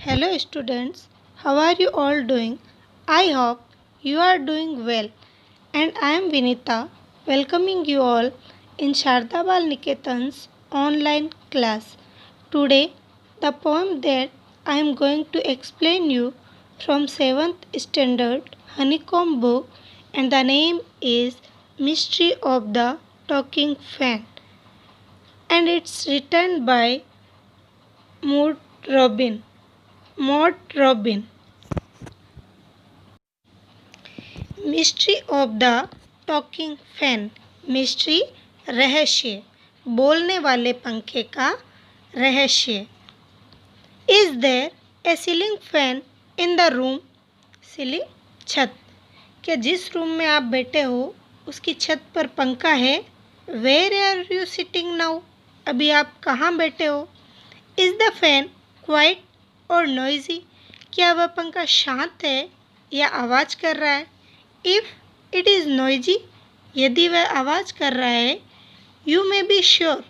Hello students, how are you all doing? I hope you are doing well and I am Vinita welcoming you all in Sharda Bal Niketan's online class. Today the poem that I am going to explain you from 7th standard Honeycomb book and the name is Mystery of the Talking Fan and it's written by Maud Robin. Maud Robin. Mystery of the talking fan. Mystery रहस्य, बोलने वाले पंखे का रहस्य। Is there a ceiling fan in the room? Ceiling छत। क्या जिस room में आप बैठे हो उसकी छत पर पंखा है? Where are you sitting now? अभी आप कहाँ बैठे हो? इज द फैन क्वाइट और नॉइजी? क्या वह पंखा शांत है या आवाज़ कर रहा है? इफ़ इट इज़ नॉइजी, यदि वह आवाज़ कर रहा है, यू मे बी श्योर,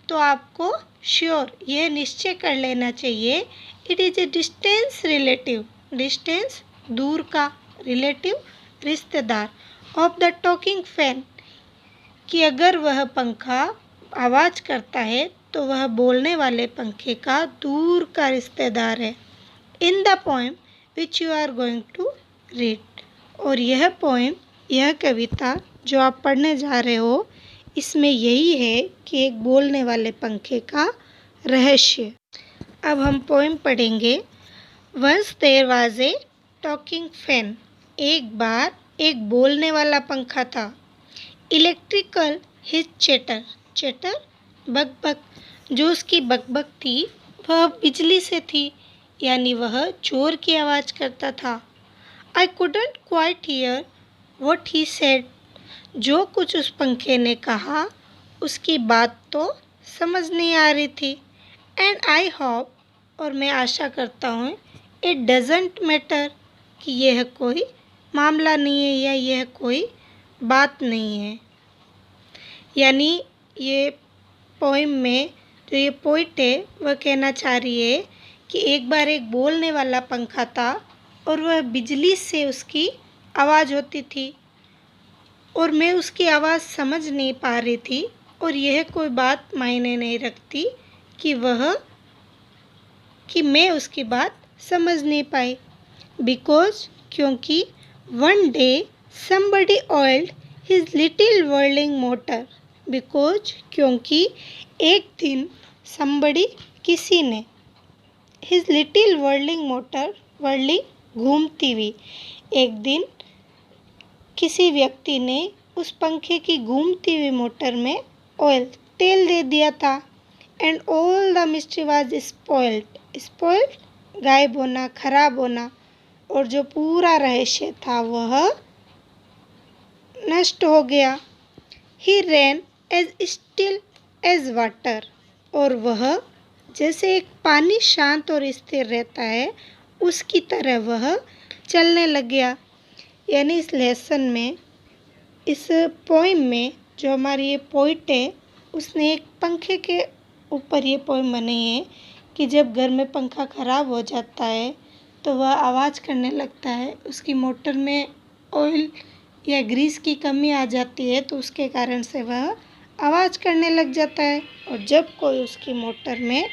तो आपको श्योर यह निश्चय कर लेना चाहिए, it is a distance relative, distance दूर का, रिलेटिव रिश्तेदार, ऑफ द टॉकिंग फैन, कि अगर वह पंखा आवाज़ करता है तो वह बोलने वाले पंखे का दूर का रिश्तेदार है। In the poem which you are going to read, और यह पोएम, यह कविता जो आप पढ़ने जा रहे हो, इसमें यही है कि एक बोलने वाले पंखे का रहस्य। अब हम पोएम पढ़ेंगे। Once there was a talking fan, एक बार एक बोलने वाला पंखा था। इलेक्ट्रिकल हिज चेटर, चेटर बकबक, जो उसकी बकबक थी वह बिजली से थी, यानी वह जोर की आवाज़ करता था। I couldn't quite hear what he said. जो कुछ उस पंखे ने कहा उसकी बात तो समझ नहीं आ रही थी। And I hope, और मैं आशा करता हूँ, it doesn't matter, कि यह कोई मामला नहीं है या यह कोई बात नहीं है। यानी ये पोइम में जो ये पोइट है वह कहना चाह रही है कि एक बार एक बोलने वाला पंखा था और वह बिजली से उसकी आवाज़ होती थी और मैं उसकी आवाज़ समझ नहीं पा रही थी, और यह कोई बात मायने नहीं रखती कि मैं उसकी बात समझ नहीं पाई। बिकॉज, क्योंकि one day somebody oiled his little whirling motor. Because, क्योंकि एक दिन समबडी, किसी ने, his little whirling motor, whirling घूमती हुई, एक दिन किसी व्यक्ति ने उस पंखे की घूमती हुई मोटर में ऑयल, तेल दे दिया था। And all the mystery was spoiled, spoiled गायब होना, खराब होना, और जो पूरा रहस्य था वह नष्ट हो गया। ही रैन एज स्टिल एज वाटर, और वह जैसे एक पानी शांत और स्थिर रहता है उसकी तरह वह चलने लग गया। यानी इस लेसन में, इस पोइम में जो हमारी ये पोइट है उसने एक पंखे के ऊपर ये पोइम बनाई है कि जब घर में पंखा ख़राब हो जाता है तो वह आवाज़ करने लगता है, उसकी मोटर में ऑयल या ग्रीस की कमी आ जाती है तो उसके कारण से वह आवाज़ करने लग जाता है, और जब कोई उसकी मोटर में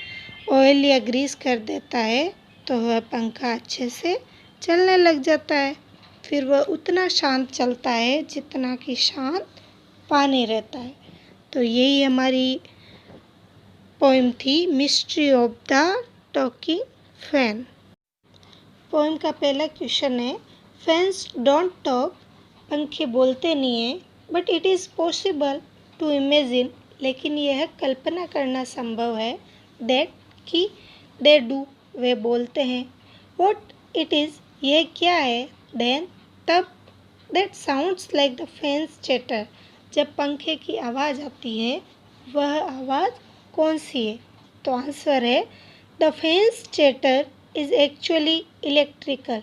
ऑयल या ग्रीस कर देता है तो वह पंखा अच्छे से चलने लग जाता है। फिर वह उतना शांत चलता है जितना कि शांत पानी रहता है। तो यही हमारी पोइम थी, mystery of the talking fan. Poem का पहला क्वेश्चन है, फैंस डोंट टॉक, पंखे बोलते नहीं हैं, but it is possible to imagine, लेकिन यह कल्पना करना संभव है, दैट, कि दे डू, वे बोलते हैं। व्हाट इट इज़, यह क्या है, देन, तब, that sounds like the fans chatter, जब पंखे की आवाज़ आती है वह आवाज़ कौन सी है? तो आंसर है, the fans chatter is actually electrical,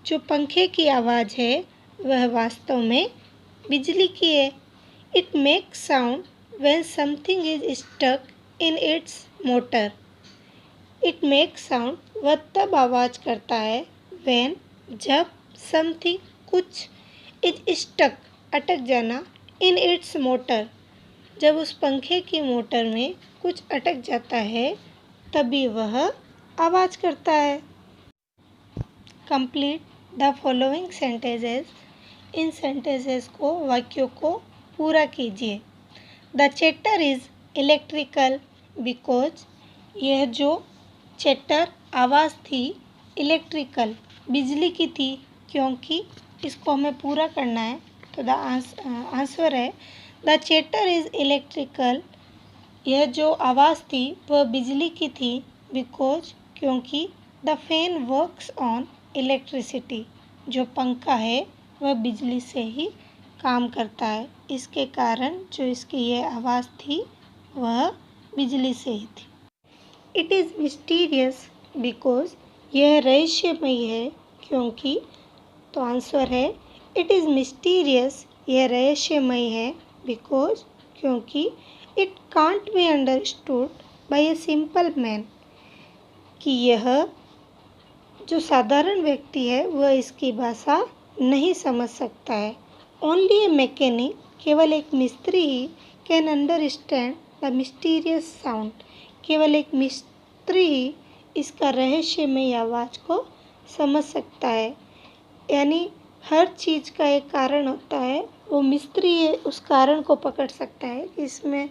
जो पंखे की आवाज़ है वह वास्तव में बिजली की है। It makes sound when something is stuck in its motor, it makes sound वह तब आवाज़ करता है when जब something कुछ is stuck अटक जाना in its motor जब उस पंखे की मोटर में कुछ अटक जाता है तभी वह आवाज़ करता है। Complete the following sentences in sentences को वाक्यों को पूरा कीजिए। The chatter is electrical because यह जो चैटर आवाज़ थी इलेक्ट्रिकल बिजली की थी क्योंकि इसको हमें पूरा करना है तो द आंसर है द चैटर इज़ इलेक्ट्रिकल यह जो आवाज़ थी वह बिजली की थी बिकॉज क्योंकि the fan works on electricity जो पंखा है वह बिजली से ही काम करता है इसके कारण जो इसकी यह आवाज़ थी वह बिजली से ही थी। इट इज़ मिस्टीरियस बिकॉज यह रहस्यमयी है क्योंकि तो आंसर है इट इज़ मिस्टीरियस यह रहस्यमयी है बिकॉज क्योंकि it can't be understood by a simple man कि यह जो साधारण व्यक्ति है वह इसकी भाषा नहीं समझ सकता है। ओनली ए मैकेनिक केवल एक मिस्त्री he can understand the mysterious sound केवल एक मिस्त्री ही इसका रहस्यमय आवाज़ को समझ सकता है। यानी हर चीज़ का एक कारण होता है वो मिस्त्री है उस कारण को पकड़ सकता है कि इसमें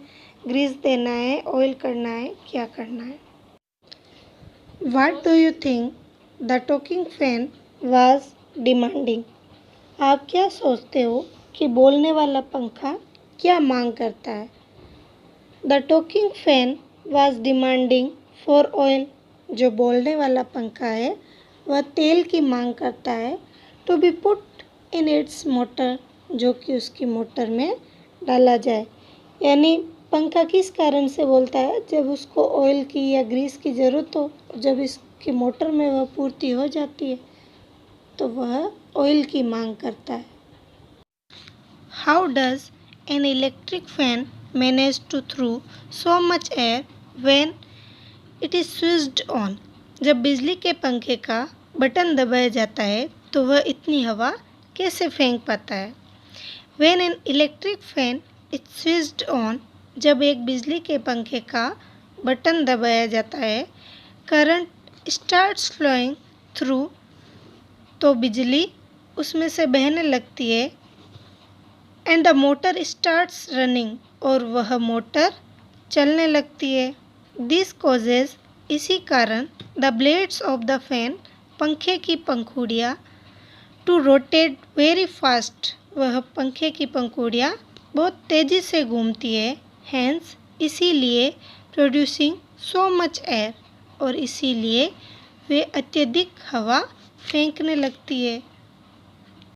ग्रीस देना है ऑयल करना है क्या करना है। What do you think the talking fan was demanding? आप क्या सोचते हो कि बोलने वाला पंखा क्या मांग करता है। The talking fan was demanding for oil. जो बोलने वाला पंखा है वह तेल की मांग करता है to be put in its motor जो कि उसकी मोटर में डाला जाए। यानी पंखा किस कारण से बोलता है जब उसको ऑयल की या ग्रीस की ज़रूरत हो जब इसकी मोटर में वह पूर्ति हो जाती है तो वह ऑयल की मांग करता है। How does an electric fan manage to through so much air when it is switched on? जब बिजली के पंखे का बटन दबाया जाता है तो वह इतनी हवा कैसे फेंक पाता है। When an electric fan is switched on जब एक बिजली के पंखे का बटन दबाया जाता है करंट स्टार्ट्स फ्लोइंग थ्रू तो बिजली उसमें से बहने लगती है and the motor starts running और वह मोटर चलने लगती है। दिस कॉजेज इसी कारण the blades of the fan पंखे की पंखुड़ियाँ टू रोटेट वेरी फास्ट वह पंखे की पंखुड़ियाँ बहुत तेज़ी से घूमती है। हैंस इसीलिए प्रोड्यूसिंग सो मच एयर और इसीलिए वे अत्यधिक हवा फेंकने लगती है।